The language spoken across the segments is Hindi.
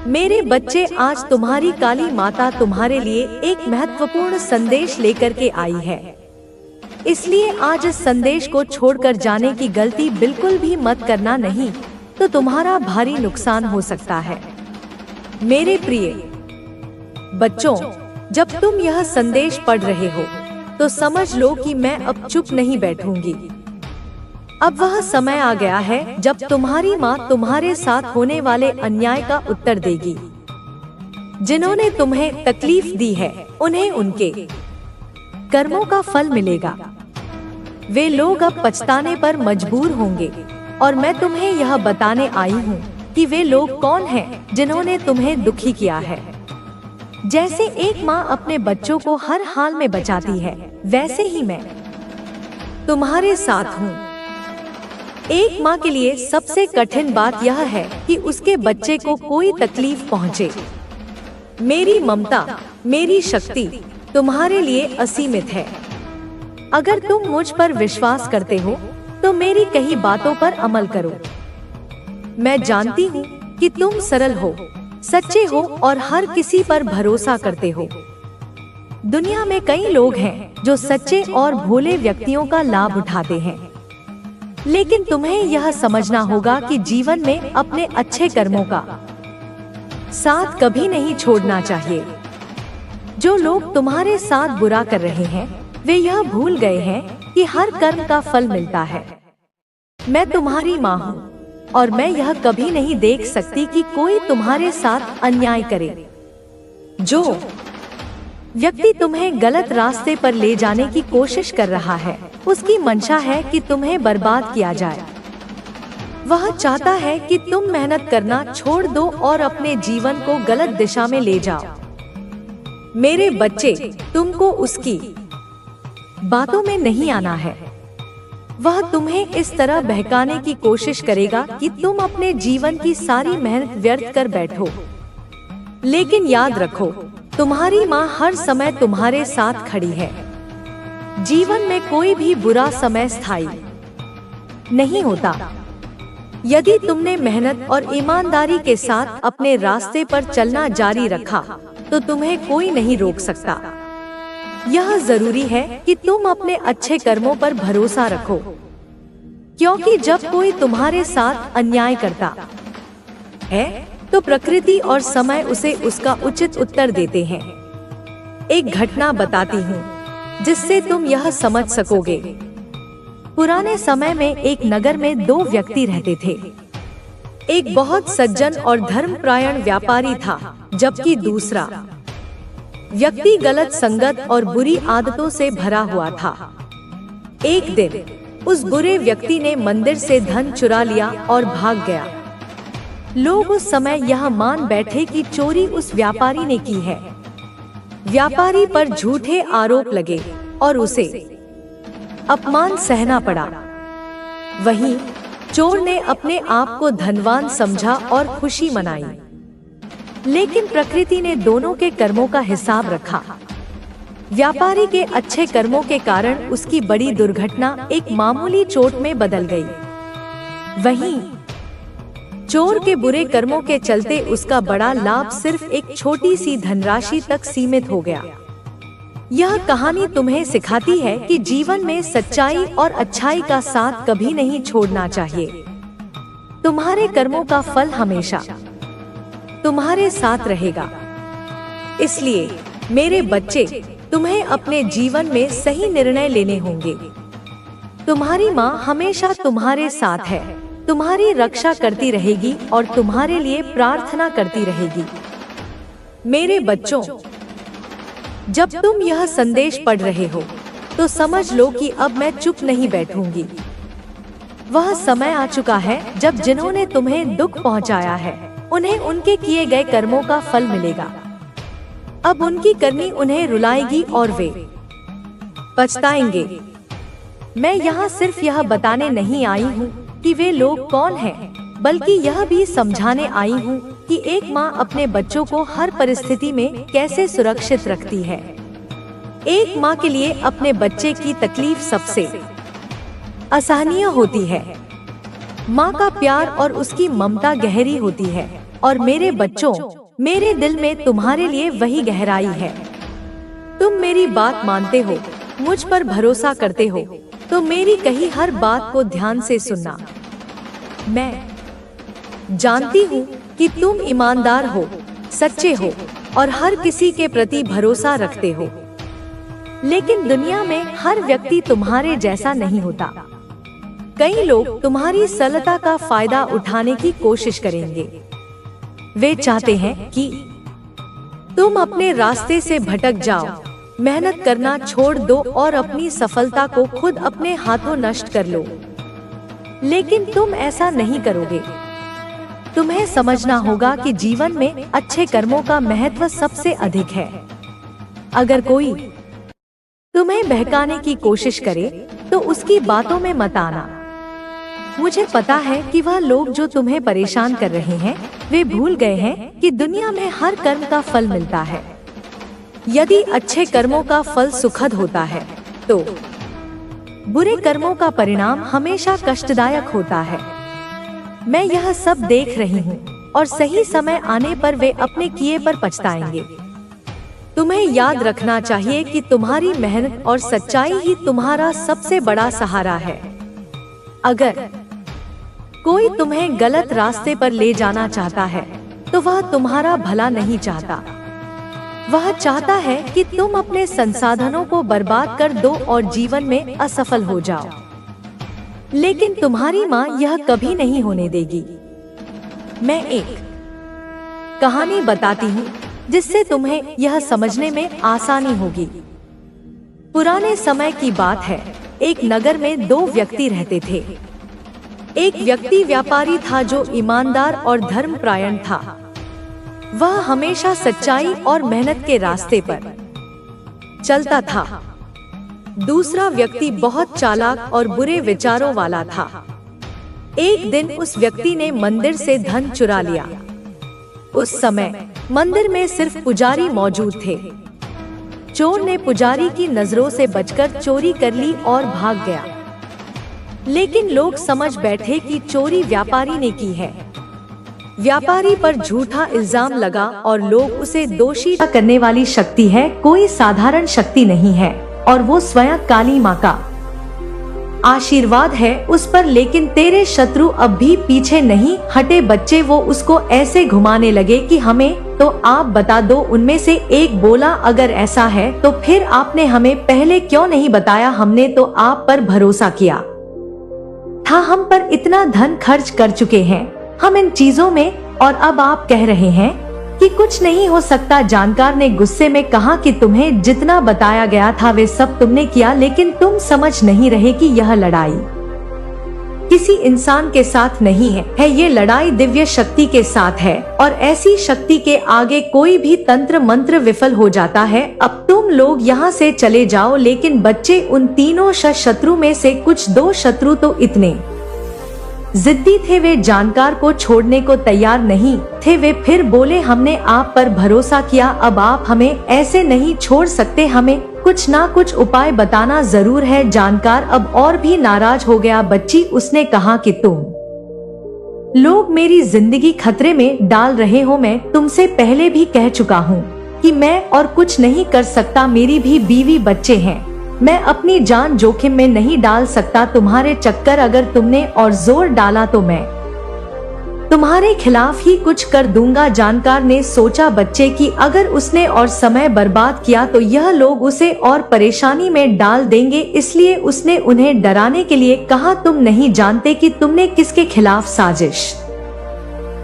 मेरे बच्चे, आज तुम्हारी काली माता तुम्हारे लिए एक महत्वपूर्ण संदेश लेकर के आई है। इसलिए आज इस संदेश को छोड़कर जाने की गलती बिल्कुल भी मत करना, नहीं तो तुम्हारा भारी नुकसान हो सकता है। मेरे प्रिय बच्चों, जब तुम यह संदेश पढ़ रहे हो तो समझ लो कि मैं अब चुप नहीं बैठूंगी। अब वह समय आ गया है जब तुम्हारी माँ तुम्हारे साथ होने वाले अन्याय का उत्तर देगी। जिन्होंने तुम्हें तकलीफ दी है, उन्हें उनके कर्मों का फल मिलेगा। वे लोग अब पछताने पर मजबूर होंगे और मैं तुम्हें यह बताने आई हूँ कि वे लोग कौन हैं जिन्होंने तुम्हें दुखी किया है। जैसे एक माँ अपने बच्चों को हर हाल में बचाती है, वैसे ही मैं तुम्हारे साथ हूँ। एक माँ के लिए सबसे कठिन बात यह है कि उसके बच्चे को कोई तकलीफ पहुँचे। मेरी ममता, मेरी शक्ति तुम्हारे लिए असीमित है। अगर तुम मुझ पर विश्वास करते हो तो मेरी कही बातों पर अमल करो। मैं जानती हूँ कि तुम सरल हो, सच्चे हो और हर किसी पर भरोसा करते हो। दुनिया में कई लोग हैं जो सच्चे और भोले व्यक्तियों का लाभ उठाते हैं, लेकिन तुम्हें यह समझना होगा कि जीवन में अपने अच्छे कर्मों का साथ कभी नहीं छोड़ना चाहिए। जो लोग तुम्हारे साथ बुरा कर रहे हैं, वे यह भूल गए हैं कि हर कर्म का फल मिलता है। मैं तुम्हारी माँ हूँ और मैं यह कभी नहीं देख सकती कि कोई तुम्हारे साथ अन्याय करे। जो व्यक्ति तुम्हें गलत रास्ते पर ले जाने की कोशिश कर रहा है, उसकी मंशा है कि तुम्हें बर्बाद किया जाए। वह चाहता है कि तुम मेहनत करना छोड़ दो और अपने जीवन को गलत दिशा में ले जाओ। मेरे बच्चे, तुमको उसकी बातों में नहीं आना है। वह तुम्हें इस तरह बहकाने की कोशिश करेगा कि तुम अपने जीवन की सारी मेहनत व्यर्थ कर बैठो। लेकिन याद रखो, तुम्हारी माँ हर समय तुम्हारे साथ खड़ी है। जीवन में कोई भी बुरा समय स्थायी नहीं होता। यदि तुमने मेहनत और ईमानदारी के साथ अपने रास्ते पर चलना जारी रखा तो तुम्हें कोई नहीं रोक सकता। यह जरूरी है कि तुम अपने अच्छे कर्मों पर भरोसा रखो, क्योंकि जब कोई तुम्हारे साथ अन्याय करता है तो प्रकृति और समय उसे उसका उचित उत्तर देते हैं। एक घटना बताती हूँ जिससे तुम यह समझ सकोगे। पुराने समय में एक नगर में दो व्यक्ति रहते थे। एक बहुत सज्जन और धर्मपरायण व्यापारी था, जबकि दूसरा व्यक्ति गलत संगत और बुरी आदतों से भरा हुआ था। एक दिन उस बुरे व्यक्ति ने मंदिर से धन चुरा लिया और भाग गया। लोग उस समय यह मान बैठे कि चोरी उस व्यापारी ने की है। व्यापारी पर झूठे आरोप लगे और उसे अपमान सहना पड़ा। वहीं चोर ने अपने आप को धनवान समझा और खुशी मनाई। लेकिन प्रकृति ने दोनों के कर्मों का हिसाब रखा। व्यापारी के अच्छे कर्मों के कारण उसकी बड़ी दुर्घटना एक मामूली चोट में बदल गई। वहीं चोर के बुरे कर्मों के चलते उसका बड़ा लाभ सिर्फ एक छोटी सी धनराशि तक सीमित हो गया। यह कहानी तुम्हें सिखाती है कि जीवन में सच्चाई और अच्छाई का साथ कभी नहीं छोड़ना चाहिए। तुम्हारे कर्मों का फल हमेशा तुम्हारे साथ रहेगा। इसलिए मेरे बच्चे, तुम्हें अपने जीवन में सही निर्णय लेने होंगे। तुम्हारी माँ हमेशा तुम्हारे साथ है, तुम्हारी रक्षा करती रहेगी और तुम्हारे लिए प्रार्थना करती रहेगी। मेरे बच्चों, जब तुम यह संदेश पढ़ रहे हो तो समझ लो कि अब मैं चुप नहीं बैठूंगी। वह समय आ चुका है जब जिन्होंने तुम्हें दुख पहुंचाया है, उन्हें उनके किए गए कर्मों का फल मिलेगा। अब उनकी करनी उन्हें रुलाएगी और वे पछताएंगे। मैं यहाँ सिर्फ यह बताने नहीं आई हूँ कि वे लोग कौन हैं, बल्कि यह भी समझाने आई हूँ कि एक माँ अपने बच्चों को हर परिस्थिति में कैसे सुरक्षित रखती है। एक माँ के लिए अपने बच्चे की तकलीफ सबसे असहनीय होती है। माँ का प्यार और उसकी ममता गहरी होती है, और मेरे बच्चों, मेरे दिल में तुम्हारे लिए वही गहराई है। तुम मेरी बात मानते हो, मुझ पर भरोसा करते हो, तो मेरी कही हर बात को ध्यान से सुनना। मैं जानती हूँ कि तुम ईमानदार हो, सच्चे हो और हर किसी के प्रति भरोसा रखते हो। लेकिन दुनिया में हर व्यक्ति तुम्हारे जैसा नहीं होता। कई लोग तुम्हारी सरलता का फायदा उठाने की कोशिश करेंगे। वे चाहते हैं कि तुम अपने रास्ते से भटक जाओ, मेहनत करना छोड़ दो और अपनी सफलता को खुद अपने हाथों नष्ट कर लो। लेकिन तुम ऐसा नहीं करोगे। तुम्हें समझना होगा कि जीवन में अच्छे कर्मों का महत्व सबसे अधिक है। अगर कोई तुम्हें बहकाने की कोशिश करे तो उसकी बातों में मत आना। मुझे पता है कि वह लोग जो तुम्हें परेशान कर रहे हैं, वे भूल गए हैं कि दुनिया में हर कर्म का फल मिलता है। यदि अच्छे कर्मों का फल सुखद होता है, तो बुरे कर्मों का परिणाम हमेशा कष्टदायक होता है। मैं यह सब देख रही हूँ और सही समय आने पर वे अपने किए पर पछताएंगे। तुम्हें याद रखना चाहिए कि तुम्हारी मेहनत और सच्चाई ही तुम्हारा सबसे बड़ा सहारा है। अगर कोई तुम्हें गलत रास्ते पर ले जाना चाहता है, तो वह तुम्हारा भला नहीं चाहता। वह चाहता है कि तुम अपने संसाधनों को बर्बाद कर दो और जीवन में असफल हो जाओ। लेकिन तुम्हारी माँ यह कभी नहीं होने देगी। मैं एक कहानी बताती हूँ जिससे तुम्हें यह समझने में आसानी होगी। पुराने समय की बात है। एक नगर में दो व्यक्ति रहते थे। एक व्यक्ति व्यापारी था जो ईमानदार और धर्मपरायण था। वह हमेशा सच्चाई और मेहनत के रास्ते पर चलता था। दूसरा व्यक्ति बहुत चालाक और बुरे विचारों वाला था। एक दिन उस व्यक्ति ने मंदिर से धन चुरा लिया। उस समय मंदिर में सिर्फ पुजारी मौजूद थे। चोर ने पुजारी की नजरों से बचकर चोरी कर ली और भाग गया। लेकिन लोग समझ बैठे कि चोरी व्यापारी ने की है। व्यापारी पर झूठा इल्जाम लगा और लोग उसे दोषी करने वाली शक्ति है, कोई साधारण शक्ति नहीं है, और वो स्वयं काली माँ का आशीर्वाद है उस पर। लेकिन तेरे शत्रु अब भी पीछे नहीं हटे बच्चे। वो उसको ऐसे घुमाने लगे कि हमें तो आप बता दो। उनमें से एक बोला, अगर ऐसा है तो फिर आपने हमें पहले क्यों नहीं बताया? हमने तो आप पर भरोसा किया था, हम पर इतना धन खर्च कर चुके हैं हम इन चीजों में, और अब आप कह रहे हैं कि कुछ नहीं हो सकता। जानकार ने गुस्से में कहा कि तुम्हें जितना बताया गया था वे सब तुमने किया, लेकिन तुम समझ नहीं रहे कि यह लड़ाई किसी इंसान के साथ नहीं है, ये लड़ाई दिव्य शक्ति के साथ है, और ऐसी शक्ति के आगे कोई भी तंत्र मंत्र विफल हो जाता है। अब तुम लोग यहाँ से चले जाओ। लेकिन बच्चे, उन तीनों शत्रु में से कुछ दो शत्रु तो इतने जिद्दी थे, वे जानकार को छोड़ने को तैयार नहीं थे। वे फिर बोले, हमने आप पर भरोसा किया, अब आप हमें ऐसे नहीं छोड़ सकते, हमें कुछ ना कुछ उपाय बताना जरूर है। जानकार अब और भी नाराज हो गया। बच्ची, उसने कहा कि तुम लोग मेरी जिंदगी खतरे में डाल रहे हो। मैं तुमसे पहले भी कह चुका हूँ कि मैं और कुछ नहीं कर सकता। मेरी भी बीवी बच्चे हैं, मैं अपनी जान जोखिम में नहीं डाल सकता। तुम्हारे चक्कर अगर तुमने और जोर डाला तो मैं तुम्हारे खिलाफ ही कुछ कर दूंगा। जानकार ने सोचा बच्चे कि अगर उसने और समय बर्बाद किया तो यह लोग उसे और परेशानी में डाल देंगे, इसलिए उसने उन्हें डराने के लिए कहा, तुम नहीं जानते कि तुमने किसके खिलाफ साजिश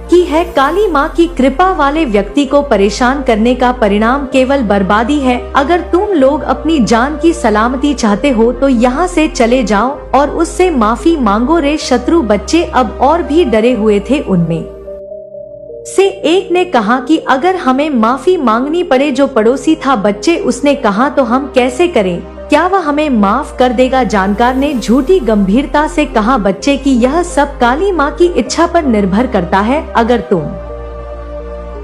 की है। काली माँ की कृपा वाले व्यक्ति को परेशान करने का परिणाम केवल बर्बादी है। अगर तुम लोग अपनी जान की सलामती चाहते हो तो यहाँ से चले जाओ और उससे माफी मांगो। रे शत्रु बच्चे अब और भी डरे हुए थे। उनमें से एक ने कहा कि अगर हमें माफी मांगनी पड़े, जो पड़ोसी था बच्चे, उसने कहा, तो हम कैसे करें? क्या वह हमें माफ कर देगा? जानकार ने झूठी गंभीरता से कहा, बच्चे कि यह सब काली माँ की इच्छा पर निर्भर करता है। अगर तुम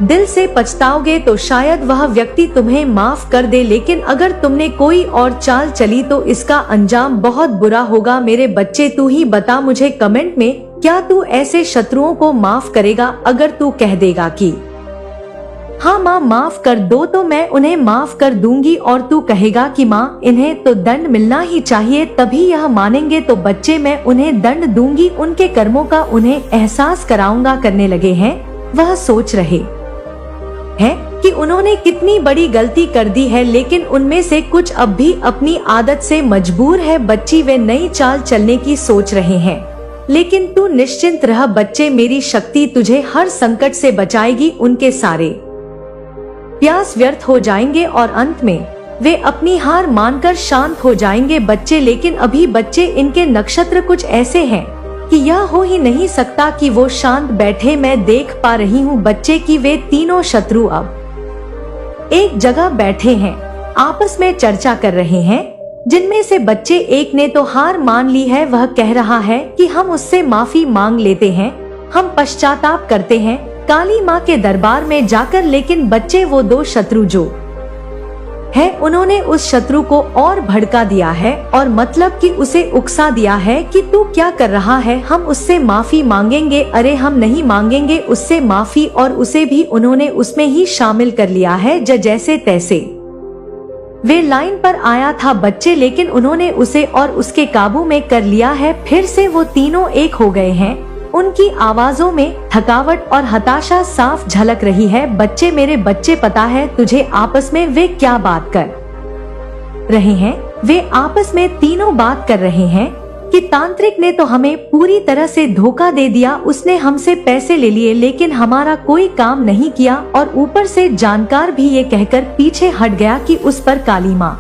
दिल से पछताओगे तो शायद वह व्यक्ति तुम्हें माफ कर दे, लेकिन अगर तुमने कोई और चाल चली तो इसका अंजाम बहुत बुरा होगा। मेरे बच्चे, तू ही बता मुझे कमेंट में क्या तू ऐसे शत्रुओं को माफ करेगा अगर तू कह देगा कि हाँ माँ माफ कर दो, तो मैं उन्हें माफ कर दूंगी, और तू कहेगा कि माँ इन्हें तो दंड मिलना ही चाहिए, तभी यह मानेंगे। तो बच्चे मैं उन्हें दंड दूंगी, उनके कर्मों का उन्हें एहसास कराऊंगा करने लगे हैं। वह सोच रहे हैं कि उन्होंने कितनी बड़ी गलती कर दी है, लेकिन उनमें से कुछ अब भी अपनी आदत से मजबूर है। बच्ची वे नई चाल चलने की सोच रहे हैं, लेकिन तू निश्चिंत रह बच्चे, मेरी शक्ति तुझे हर संकट से बचाएगी। उनके सारे प्रयास व्यर्थ हो जाएंगे और अंत में वे अपनी हार मानकर शांत हो जाएंगे बच्चे। लेकिन अभी बच्चे, इनके नक्षत्र कुछ ऐसे हैं कि यह हो ही नहीं सकता कि वो शांत बैठे। मैं देख पा रही हूँ बच्चे कि वे तीनों शत्रु अब एक जगह बैठे हैं, आपस में चर्चा कर रहे हैं। जिनमें से बच्चे एक ने तो हार मान ली है, वह कह रहा है कि हम उससे माफी मांग लेते हैं, हम पश्चाताप करते हैं काली माँ के दरबार में जाकर। लेकिन बच्चे, वो दो शत्रु जो है, उन्होंने उस शत्रु को और भड़का दिया है, और मतलब कि उसे उकसा दिया है कि तू क्या कर रहा है, हम उससे माफी मांगेंगे। अरे हम नहीं मांगेंगे उससे माफी, और उसे भी उन्होंने उसमें ही शामिल कर लिया है। जैसे तैसे वे लाइन पर आया था बच्चे, लेकिन उन्होंने उसे और उसके काबू में कर लिया है। फिर से वो तीनों एक हो गए हैं। उनकी आवाजों में थकावट और हताशा साफ झलक रही है। बच्चे, मेरे बच्चे, पता है तुझे आपस में वे क्या बात कर रहे हैं? वे आपस में तीनों बात कर रहे हैं कि तांत्रिक ने तो हमें पूरी तरह से धोखा दे दिया, उसने हमसे पैसे ले लिए लेकिन हमारा कोई काम नहीं किया, और ऊपर से जानकार भी ये कहकर पीछे हट गया कि उस पर काली माँ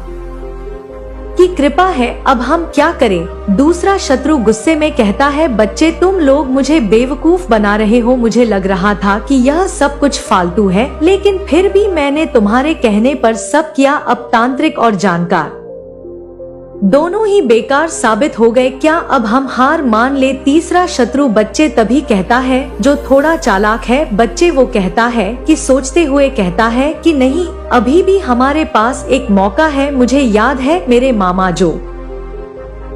की कृपा है, अब हम क्या करें? दूसरा शत्रु गुस्से में कहता है, बच्चे तुम लोग मुझे बेवकूफ बना रहे हो, मुझे लग रहा था कि यह सब कुछ फालतू है, लेकिन फिर भी मैंने तुम्हारे कहने पर सब किया। अब तांत्रिक और जानकार दोनों ही बेकार साबित हो गए, क्या अब हम हार मान ले? तीसरा शत्रु बच्चे तभी कहता है, जो थोड़ा चालाक है। बच्चे, वो कहता है कि सोचते हुए कहता है कि नहीं, अभी भी हमारे पास एक मौका है। मुझे याद है मेरे मामा जो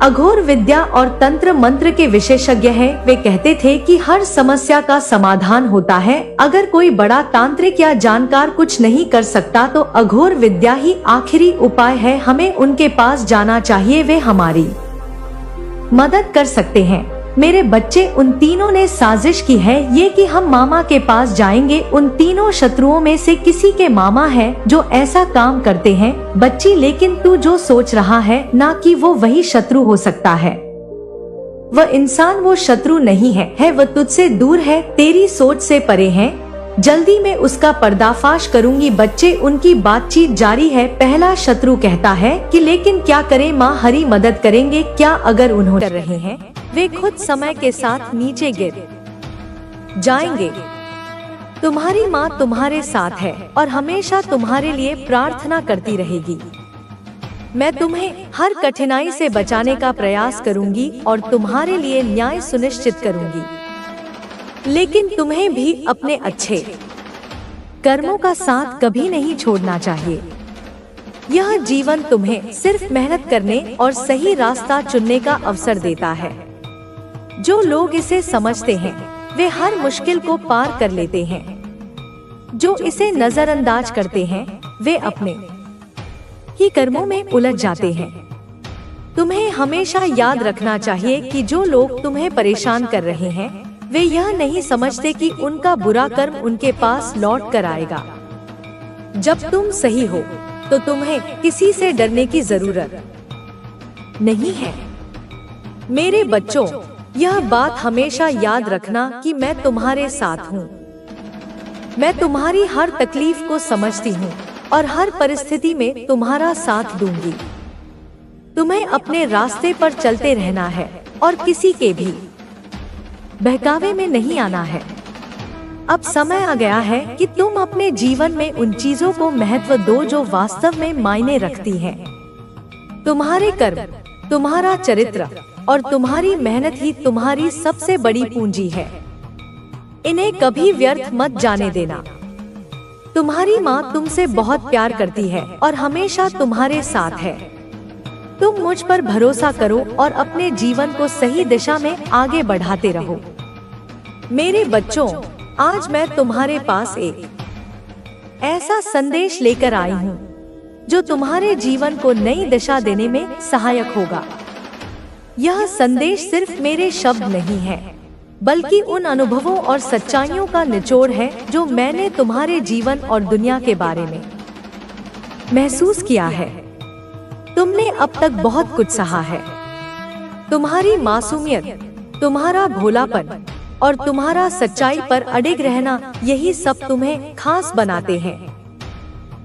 अघोर विद्या और तंत्र मंत्र के विशेषज्ञ हैं, वे कहते थे कि हर समस्या का समाधान होता है। अगर कोई बड़ा तांत्रिक या जानकार कुछ नहीं कर सकता तो अघोर विद्या ही आखिरी उपाय है। हमें उनके पास जाना चाहिए, वे हमारी मदद कर सकते हैं। मेरे बच्चे, उन तीनों ने साजिश की है ये कि हम मामा के पास जाएंगे। उन तीनों शत्रुओं में से किसी के मामा है जो ऐसा काम करते हैं। बच्ची, लेकिन तू जो सोच रहा है ना कि वो वही शत्रु हो सकता है, वह इंसान वो शत्रु नहीं है, वह तुझसे दूर है, तेरी सोच से परे है। जल्दी मैं उसका पर्दाफाश करूंगी। बच्चे, उनकी बातचीत जारी है। पहला शत्रु कहता है कि लेकिन क्या करें माँ, हरी मदद करेंगे क्या? अगर उन्होंने कर रहे हैं, वे खुद समय के साथ नीचे गिर जाएंगे। तुम्हारी माँ तुम्हारे साथ है और हमेशा तुम्हारे लिए प्रार्थना करती रहेगी। मैं तुम्हें हर कठिनाई से बचाने का प्रयास करूंगी और तुम्हारे लिए न्याय सुनिश्चित करूंगी, लेकिन तुम्हें भी अपने अच्छे कर्मों का साथ कभी नहीं छोड़ना चाहिए। यह जीवन तुम्हें सिर्फ मेहनत करने और सही रास्ता चुनने का अवसर देता है। जो लोग इसे समझते हैं वे हर मुश्किल को पार कर लेते हैं। जो इसे नजरअंदाज करते हैं वे अपने ही कर्मों में उलझ जाते हैं। तुम्हें हमेशा याद रखना चाहिए कि जो लोग तुम्हें परेशान कर रहे हैं वे यह नहीं समझते कि उनका बुरा कर्म उनके पास लौट कर आएगा। जब तुम सही हो तो तुम्हें किसी से डरने की जरूरत नहीं है। मेरे बच्चों, यह बात हमेशा याद रखना कि मैं तुम्हारे साथ हूँ। मैं तुम्हारी हर तकलीफ को समझती हूँ और हर परिस्थिति में तुम्हारा साथ दूंगी। तुम्हें अपने रास्ते पर चलते रहना है और किसी के भी बहकावे में नहीं आना है। अब समय आ गया है कि तुम अपने जीवन में उन चीजों को महत्व दो जो वास्तव में मायने रखती हैं। तुम्हारे कर्म, तुम्हारा चरित्र और तुम्हारी मेहनत ही तुम्हारी सबसे बड़ी पूंजी है। इन्हें कभी व्यर्थ मत जाने देना। तुम्हारी माँ तुमसे बहुत प्यार करती है और हमेशा तुम्हारे साथ है। तुम मुझ पर भरोसा करो और अपने जीवन को सही दिशा में आगे बढ़ाते रहो। मेरे बच्चों, आज मैं तुम्हारे पास एक ऐसा संदेश लेकर आई हूँ जो तुम्हारे जीवन को नई दिशा देने में सहायक होगा। यह संदेश सिर्फ मेरे शब्द नहीं है, बल्कि उन अनुभवों और सच्चाइयों का निचोड़ है जो मैंने तुम्हारे जीवन और दुनिया के बारे में महसूस किया है। तुमने अब तक बहुत कुछ सहा है। तुम्हारी मासूमियत, तुम्हारा भोलापन और तुम्हारा सच्चाई पर अडिग रहना, यही सब तुम्हें खास बनाते हैं।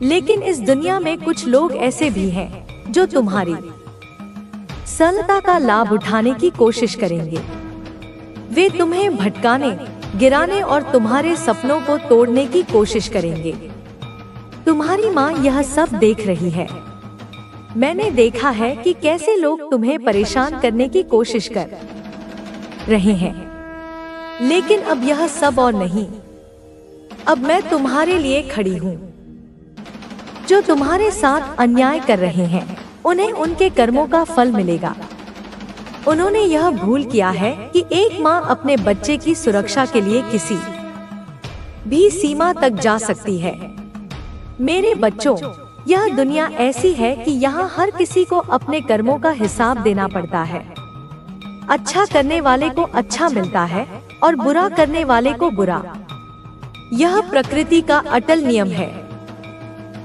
लेकिन इस दुनिया में कुछ लोग ऐसे भी हैं जो तुम्हारी सरलता का लाभ उठाने की कोशिश करेंगे। वे तुम्हें भटकाने, गिराने और तुम्हारे सपनों को तोड़ने की कोशिश करेंगे। तुम्हारी माँ यह सब देख रही है। मैंने देखा है कि कैसे लोग तुम्हें परेशान करने की कोशिश कर रहे हैं, लेकिन अब यह सब और नहीं। अब मैं तुम्हारे लिए खड़ी हूँ। जो तुम्हारे साथ अन्याय कर रहे हैं, उन्हें उनके कर्मों का फल मिलेगा। उन्होंने यह भूल किया है कि एक माँ अपने बच्चे की सुरक्षा के लिए किसी भी सीमा तक जा सकती है। मेरे बच्चों, यह दुनिया ऐसी है कि यहाँ हर किसी को अपने कर्मों का हिसाब देना पड़ता है। अच्छा करने वाले को अच्छा मिलता है और बुरा करने वाले को बुरा। यह प्रकृति का अटल नियम है।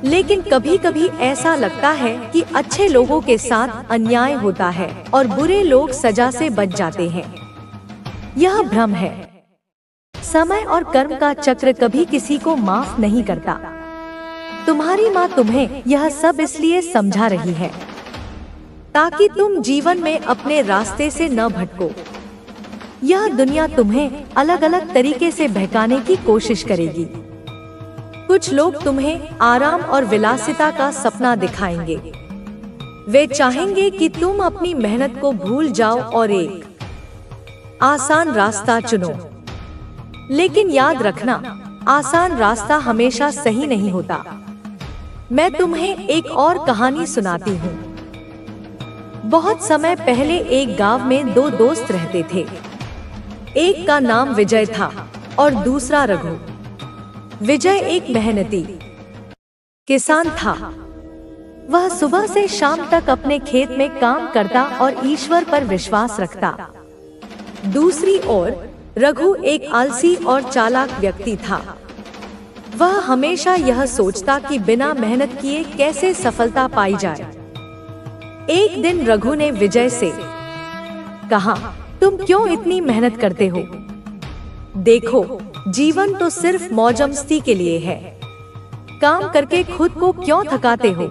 लेकिन कभी कभी ऐसा लगता है कि अच्छे लोगों के साथ अन्याय होता है और बुरे लोग सजा से बच जाते हैं। यह भ्रम है। समय और कर्म का चक्र कभी किसी को माफ नहीं करता। तुम्हारी माँ तुम्हें यह सब इसलिए समझा रही है ताकि तुम जीवन में अपने रास्ते से न भटको। यह दुनिया तुम्हें अलग अलग तरीके से बहकाने की कोशिश करेगी। कुछ लोग तुम्हें आराम और विलासिता का सपना दिखाएंगे। वे चाहेंगे कि तुम अपनी मेहनत को भूल जाओ और एक आसान रास्ता चुनो। लेकिन याद रखना, आसान रास्ता हमेशा सही नहीं होता। मैं तुम्हें एक और कहानी सुनाती हूँ। बहुत समय पहले एक गांव में दो दोस्त रहते थे। एक का नाम विजय था और दूसरा रघु। विजय एक मेहनती किसान था। वह सुबह से शाम तक अपने खेत में काम करता और ईश्वर पर विश्वास रखता। दूसरी ओर रघु एक आलसी और चालाक व्यक्ति था। वह हमेशा यह सोचता कि बिना मेहनत किए कैसे सफलता पाई जाए। एक दिन रघु ने विजय से कहा, तुम क्यों इतनी मेहनत करते हो? देखो, जीवन तो सिर्फ मौज-मस्ती के लिए है। काम करके खुद को क्यों थकाते हो?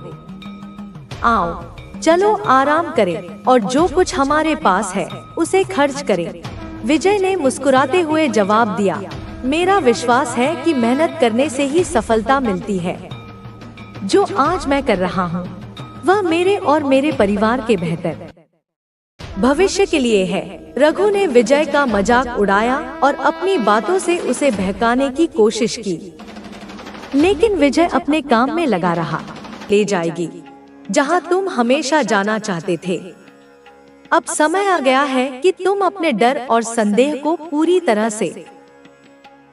आओ, चलो आराम करें और जो कुछ हमारे पास है उसे खर्च करें। विजय ने मुस्कुराते हुए जवाब दिया, मेरा विश्वास है कि मेहनत करने से ही सफलता मिलती है। जो आज मैं कर रहा हूँ, वह मेरे और मेरे परिवार के बेहतर भविष्य के लिए है। रघु ने विजय का मजाक उड़ाया और अपनी बातों से उसे बहकाने की कोशिश की। लेकिन विजय अपने काम में लगा रहा। ले जाएगी जहां तुम हमेशा जाना चाहते थे। अब समय आ गया है कि तुम अपने डर और संदेह को पूरी तरह से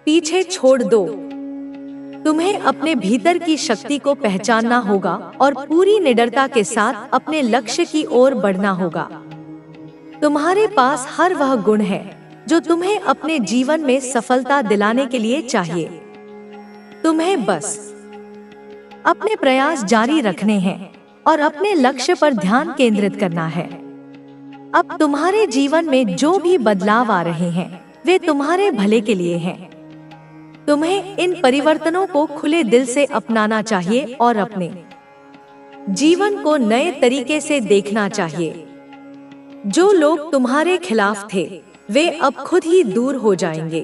पीछे छोड़ दो। तुम्हें अपने भीतर की शक्ति को पहचानना होगा और पूरी निडरता के साथ अपने लक्ष्य की ओर बढ़ना होगा। तुम्हारे पास हर वह गुण है जो तुम्हें अपने जीवन में सफलता दिलाने के लिए चाहिए। तुम्हें बस अपने प्रयास जारी रखने हैं और अपने लक्ष्य पर ध्यान केंद्रित करना है। अब तुम्हारे जीवन में जो भी बदलाव आ रहे हैं, वे तुम्हारे भले के लिए हैं। तुम्हें इन परिवर्तनों को खुले दिल से अपनाना चाहिए और अपने जीवन को नए तरीके से देखना चाहिए। जो लोग तुम्हारे खिलाफ थे, वे अब खुद ही दूर हो जाएंगे।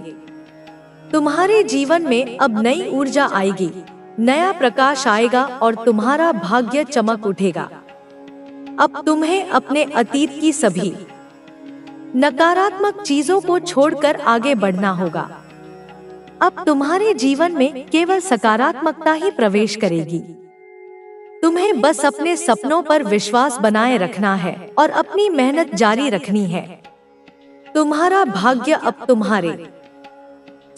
तुम्हारे जीवन में अब नई ऊर्जा आएगी, नया प्रकाश आएगा और तुम्हारा भाग्य चमक उठेगा। अब तुम्हें अपने अतीत की सभी नकारात्मक चीजों को छोड़कर आगे बढ़ना होगा। अब तुम्हारे जीवन में केवल सकारात्मकता ही प्रवेश करेगी। तुम्हें बस अपने सपनों पर विश्वास बनाए रखना है और अपनी मेहनत जारी रखनी है। तुम्हारा भाग्य अब तुम्हारे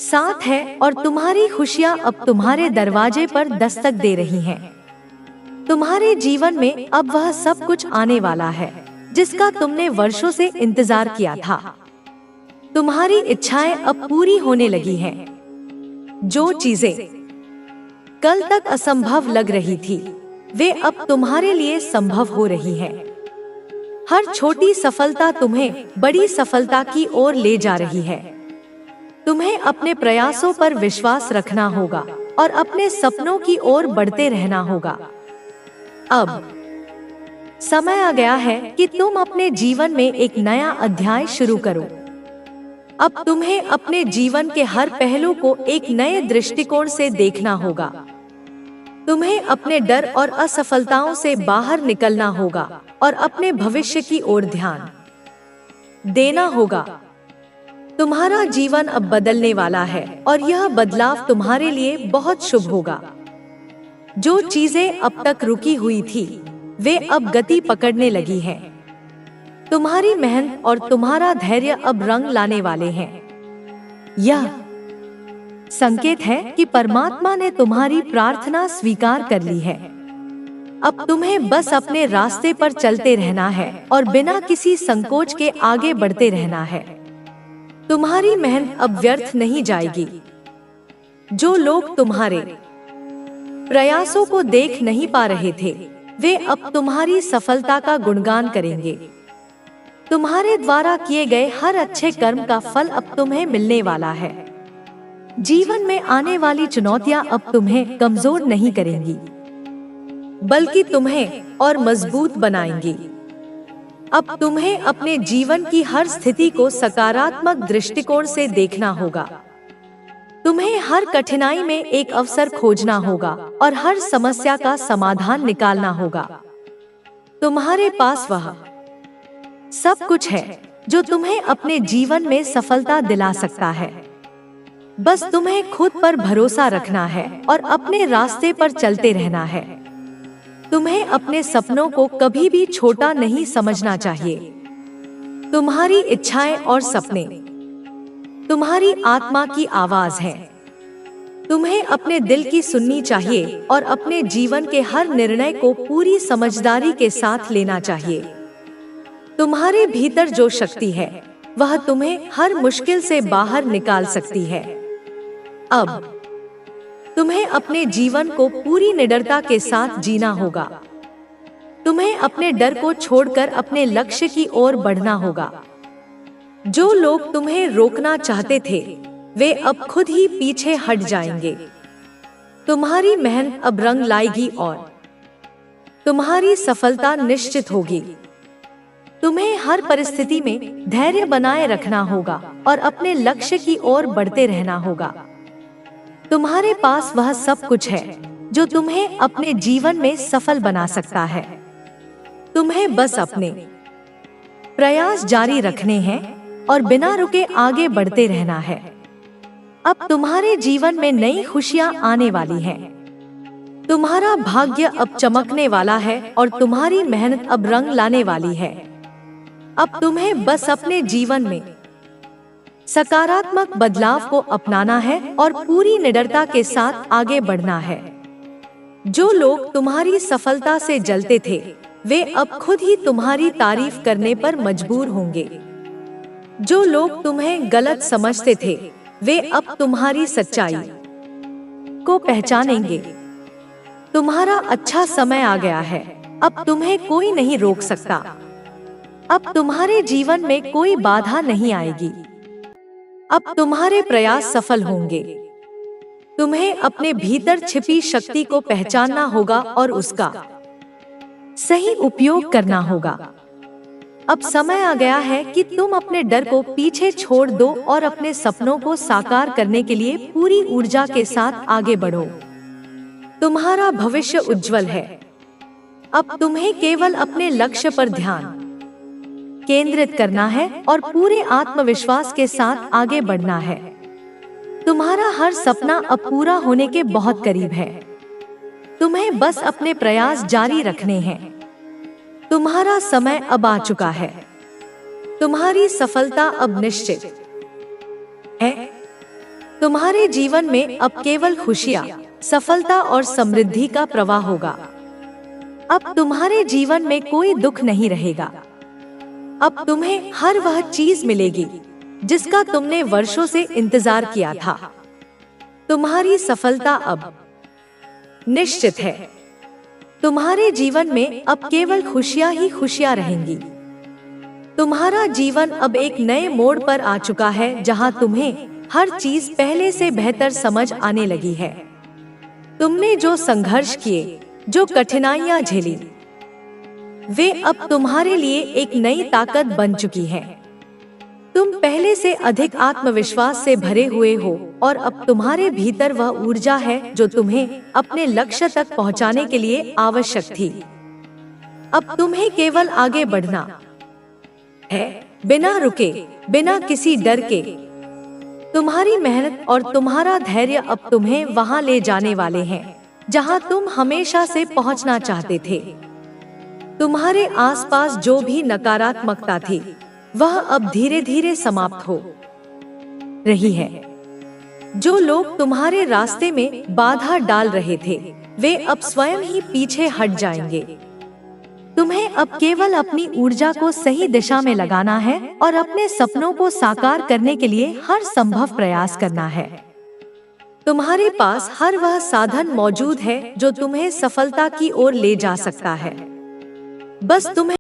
साथ है और तुम्हारी खुशियां अब तुम्हारे दरवाजे पर दस्तक दे रही हैं। तुम्हारे जीवन में अब वह सब कुछ आने वाला है जिसका तुमने वर्षों से इंतजार किया था। तुम्हारी इच्छाएं अब पूरी होने लगी हैं। जो चीजें कल तक असंभव लग रही थी, वे अब तुम्हारे लिए संभव हो रही हैं। हर छोटी सफलता तुम्हें बड़ी सफलता की ओर ले जा रही है। तुम्हें अपने प्रयासों पर विश्वास रखना होगा और अपने सपनों की ओर बढ़ते रहना होगा। अब समय आ गया है कि तुम अपने जीवन में एक नया अध्याय शुरू करो। अब तुम्हें अपने जीवन के हर पहलू को एक नए दृष्टिकोण से देखना होगा। तुम्हें अपने डर और असफलताओं से बाहर निकलना होगा और अपने भविष्य की ओर ध्यान देना होगा। तुम्हारा जीवन अब बदलने वाला है और यह बदलाव तुम्हारे लिए बहुत शुभ होगा। जो चीजें अब तक रुकी हुई थी, वे अब गति पकड़ने लगी हैं। तुम्हारी मेहनत और तुम्हारा धैर्य अब रंग लाने वाले हैं। यह संकेत है कि परमात्मा ने तुम्हारी प्रार्थना स्वीकार कर ली है। अब तुम्हें बस अपने रास्ते पर चलते रहना है और बिना किसी संकोच के आगे बढ़ते रहना है। तुम्हारी मेहनत अब व्यर्थ नहीं जाएगी। जो लोग तुम्हारे प्रयासों को देख नहीं पा रहे थे, वे अब तुम्हारी सफलता का गुणगान करेंगे। तुम्हारे द्वारा किए गए हर अच्छे कर्म का फल अब तुम्हें मिलने वाला है। जीवन में आने वाली चुनौतियां अब तुम्हें कमजोर नहीं करेंगी, बल्कि तुम्हें और मजबूत बनाएंगी। अब तुम्हें अपने जीवन की हर स्थिति को सकारात्मक दृष्टिकोण से देखना होगा। तुम्हें हर कठिनाई में एक अवसर खोजना होगा और हर समस्या का समाधान निकालना होगा। तुम्हारे पास वह सब कुछ है जो तुम्हें अपने जीवन में सफलता दिला सकता है। बस तुम्हें खुद पर भरोसा रखना है और अपने रास्ते पर चलते रहना है। तुम्हें अपने सपनों को कभी भी छोटा नहीं समझना चाहिए। तुम्हारी इच्छाएं और सपने तुम्हारी आत्मा की आवाज है। तुम्हें अपने दिल की सुननी चाहिए और अपने जीवन के हर निर्णय को पूरी समझदारी के साथ लेना चाहिए। तुम्हारे भीतर जो शक्ति है, वह तुम्हें हर मुश्किल से बाहर निकाल सकती है। अब तुम्हें अपने जीवन को पूरी निडरता के साथ जीना होगा। तुम्हें अपने डर को छोड़कर अपने लक्ष्य की ओर बढ़ना होगा। जो लोग तुम्हें रोकना चाहते थे, वे अब खुद ही पीछे हट जाएंगे। तुम्हारी मेहनत अब रंग लाएगी और तुम्हारी सफलता निश्चित होगी। तुम्हें हर परिस्थिति में धैर्य बनाए रखना होगा और अपने लक्ष्य की ओर बढ़ते रहना होगा। तुम्हारे पास वह सब कुछ है जो तुम्हें अपने जीवन में सफल बना सकता है। तुम्हें बस अपने प्रयास जारी रखने हैं और बिना रुके आगे बढ़ते रहना है। अब तुम्हारे जीवन में नई खुशियां आने वाली हैं। तुम्हारा भाग्य अब चमकने वाला है और तुम्हारी मेहनत अब रंग लाने वाली है। अब तुम्हें बस अपने जीवन में सकारात्मक बदलाव को अपनाना है और पूरी निडरता के साथ आगे बढ़ना है। जो लोग तुम्हारी सफलता से जलते थे, वे अब खुद ही तुम्हारी तारीफ करने पर मजबूर होंगे। जो लोग तुम्हें गलत समझते थे, वे अब तुम्हारी सच्चाई को पहचानेंगे। तुम्हारा अच्छा समय आ गया है। अब तुम्हें कोई नहीं रोक सकता। अब तुम्हारे जीवन में कोई बाधा नहीं आएगी। अब तुम्हारे प्रयास सफल होंगे। तुम्हें अपने भीतर छिपी शक्ति को पहचानना होगा और उसका सही उपयोग करना होगा। अब समय आ गया है कि तुम अपने डर को पीछे छोड़ दो और अपने सपनों को साकार करने के लिए पूरी ऊर्जा के साथ आगे बढ़ो। तुम्हारा भविष्य उज्जवल है। अब तुम्हें केवल अपने लक्ष्य पर ध्यान केंद्रित करना है और पूरे आत्मविश्वास के साथ आगे बढ़ना है। तुम्हारा हर सपना अब पूरा होने के बहुत करीब है। तुम्हें बस अपने प्रयास जारी रखने हैं। तुम्हारा समय अब आ चुका है। तुम्हारी सफलता अब निश्चित है। तुम्हारे जीवन में अब केवल खुशियाँ, सफलता और समृद्धि का प्रवाह होगा। अब तुम्हारे जीवन में कोई दुख नहीं रहेगा। अब तुम्हें हर वह चीज मिलेगी जिसका तुमने वर्षों से इंतजार किया था। तुम्हारी सफलता अब निश्चित है। तुम्हारे जीवन में अब केवल खुशियां ही खुशियां रहेंगी। तुम्हारा जीवन अब एक नए मोड़ पर आ चुका है, जहां तुम्हें हर चीज पहले से बेहतर समझ आने लगी है। तुमने जो संघर्ष किए, जो कठिनाइयां झेली, वे अब तुम्हारे लिए एक नई ताकत बन चुकी हैं। तुम पहले से अधिक आत्मविश्वास से भरे हुए हो और अब तुम्हारे भीतर वह ऊर्जा है जो तुम्हें अपने लक्ष्य तक पहुंचाने के लिए आवश्यक थी। अब तुम्हें केवल आगे बढ़ना है, बिना रुके, बिना किसी डर के। तुम्हारी मेहनत और तुम्हारा धैर्य अब तुम्हें वहां ले जाने वाले हैं जहां तुम हमेशा से पहुंचना चाहते थे। तुम्हारे आसपास जो भी नकारात्मकता थी, वह अब धीरे धीरे समाप्त हो रही है। जो लोग तुम्हारे रास्ते में बाधा डाल रहे थे, वे अब स्वयं ही पीछे हट जाएंगे। तुम्हें अब केवल अपनी ऊर्जा को सही दिशा में लगाना है और अपने सपनों को साकार करने के लिए हर संभव प्रयास करना है। तुम्हारे पास हर वह साधन मौजूद है जो तुम्हें सफलता की ओर ले जा सकता है। बस तुम्हें